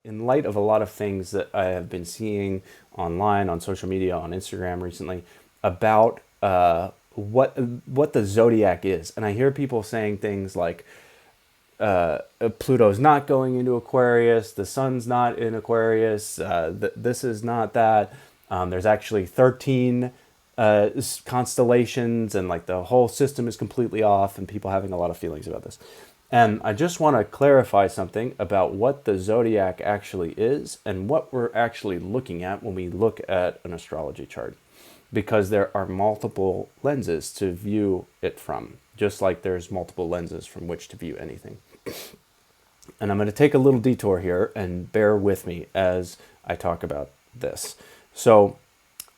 in light of a lot of things that I have been seeing online, on social media, on Instagram recently about what the zodiac is, and I hear people saying things like Pluto's not going into Aquarius, the sun's not in Aquarius, this is not that. There's actually 13 constellations, and like the whole system is completely off, and people having a lot of feelings about this. And I just want to clarify something about what the zodiac actually is and what we're actually looking at when we look at an astrology chart. Because there are multiple lenses to view it from, just like there's multiple lenses from which to view anything. And I'm going to take a little detour here and bear with me as I talk about this. So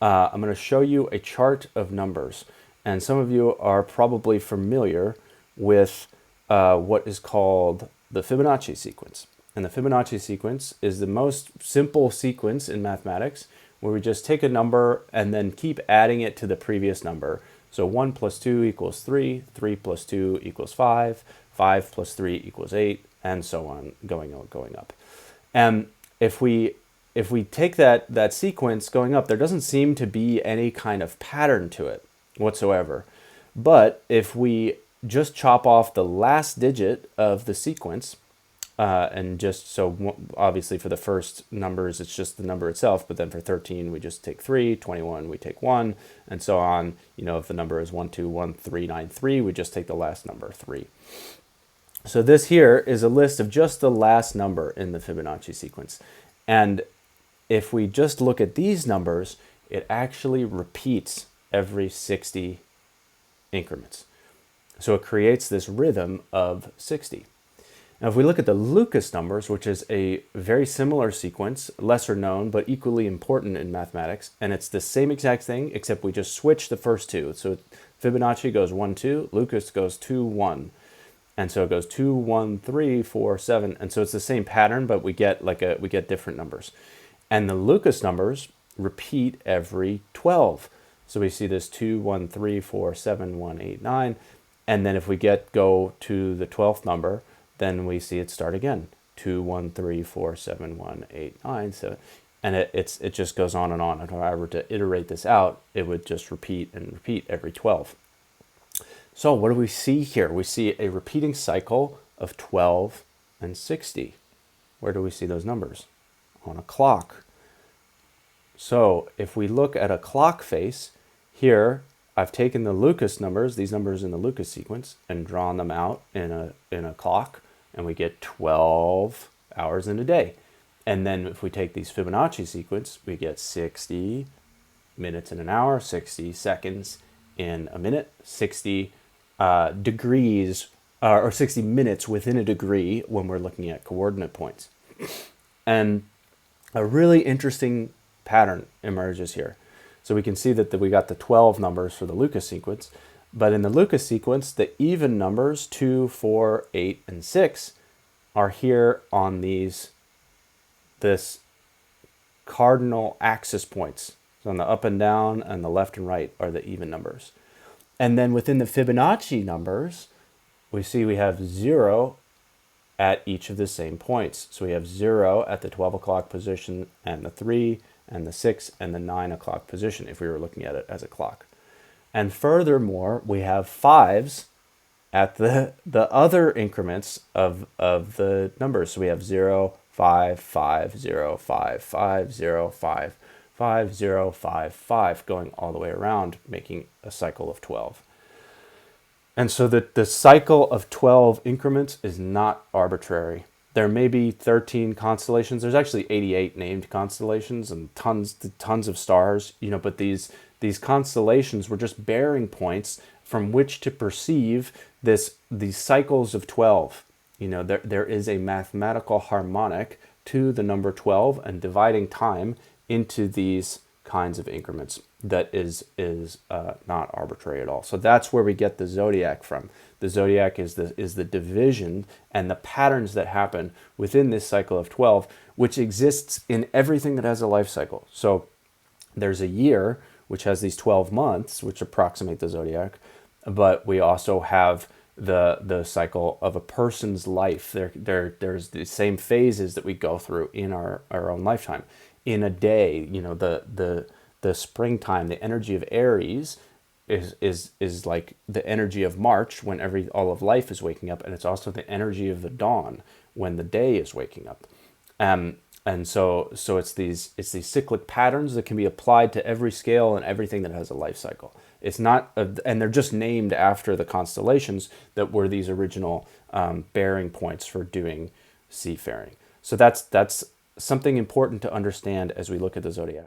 I'm going to show you a chart of numbers. And some of you are probably familiar with what is called the Fibonacci sequence. And the Fibonacci sequence is the most simple sequence in mathematics, where we just take a number and then keep adding it to the previous number. So 1 plus 2 equals 3, 3 plus 2 equals 5, 5 plus 3 equals 8, and so on, going up. And if we take that sequence going up, there doesn't seem to be any kind of pattern to it whatsoever. But if we just chop off the last digit of the sequence, and just so obviously for the first numbers, it's just the number itself. But then for 13, we just take 3, 21, we take 1, and so on. You know, if the number is 121393, we just take the last number, 3. So this here is a list of just the last number in the Fibonacci sequence. And if we just look at these numbers, it actually repeats every 60 increments. So it creates this rhythm of 60. Now, if we look at the Lucas numbers, which is a very similar sequence, lesser known, but equally important in mathematics, and it's the same exact thing, except we just switch the first two. So Fibonacci goes 1, 2, Lucas goes 2, 1. And so it goes 2, 1, 3, 4, 7. And so it's the same pattern, but we get different numbers. And the Lucas numbers repeat every 12. So we see this 2, 1, 3, 4, 7, 1, 8, 9. And then if we go to the 12th number, then we see it start again. 2, 1, 3, 4, 7, 1, 8, 9, 7. And it just goes on and on. And if I were to iterate this out, it would just repeat and repeat every 12. So what do we see here? We see a repeating cycle of 12 and 60. Where do we see those numbers? On a clock. So if we look at a clock face, here I've taken the Lucas numbers, these numbers in the Lucas sequence, and drawn them out in a clock, and we get 12 hours in a day. And then if we take these Fibonacci sequence, we get 60 minutes in an hour, 60 seconds in a minute, 60 degrees, or 60 minutes within a degree when we're looking at coordinate points. And a really interesting pattern emerges here. So we can see that we got the 12 numbers for the Lucas sequence, but in the Lucas sequence, the even numbers 2, 4, 8, and 6 are here on this cardinal axis points. So on the up and down and the left and right are the even numbers. And then within the Fibonacci numbers, we see we have 0 at each of the same points. So we have 0 at the 12 o'clock position, and the 3, and the 6, and the 9 o'clock position, if we were looking at it as a clock. And furthermore, we have 5s at the other increments of the numbers. So we have 0, 5, 5, 0, 5, 5, 0, 5, 5, 0, 5, 5, going all the way around, making a cycle of 12. And so the cycle of 12 increments is not arbitrary. There may be 13 constellations. There's actually 88 named constellations and tons of stars, but these constellations were just bearing points from which to perceive these cycles of 12. There is a mathematical harmonic to the number 12 and dividing time into these kinds of increments that is not arbitrary at all. So that's where we get the zodiac from. The zodiac is the division and the patterns that happen within this cycle of 12, which exists in everything that has a life cycle. So there's a year, which has these 12 months, which approximate the zodiac, but we also have the cycle of a person's life. There's the same phases that we go through in our own lifetime. In a day, the springtime, the energy of Aries is like the energy of March when all of life is waking up, and it's also the energy of the dawn when the day is waking up. And so it's these cyclic patterns that can be applied to every scale and everything that has a life cycle. It's not, and they're just named after the constellations that were these original bearing points for doing seafaring. So that's something important to understand as we look at the zodiac.